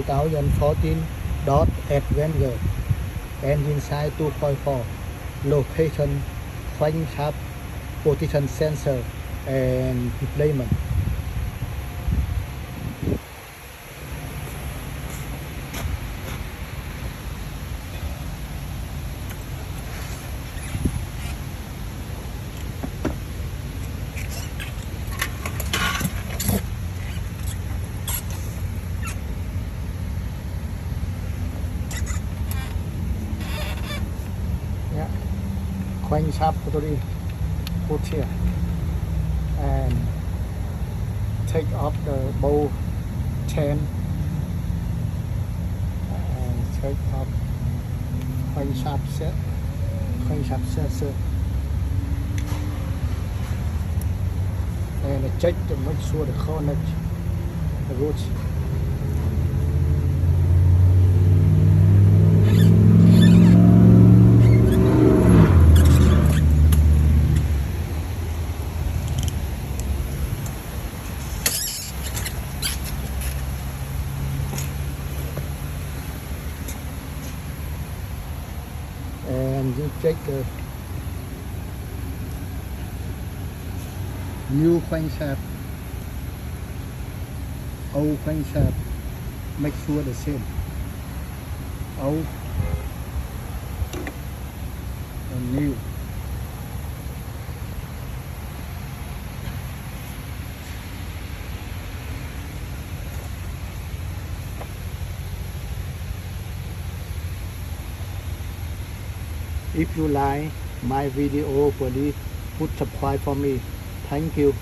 2014 Dodge Avenger engine size 2.4 location crankshaft position sensor and replacement. Yeah, crankshaft totally put here and take off the bolt chain and take off crankshaft sensor and check to make sure the connect the roots. And you check the new crankshaft, old crankshaft, make sure the same. Old and new. If you like my video, please put subscribe for me. Thank you.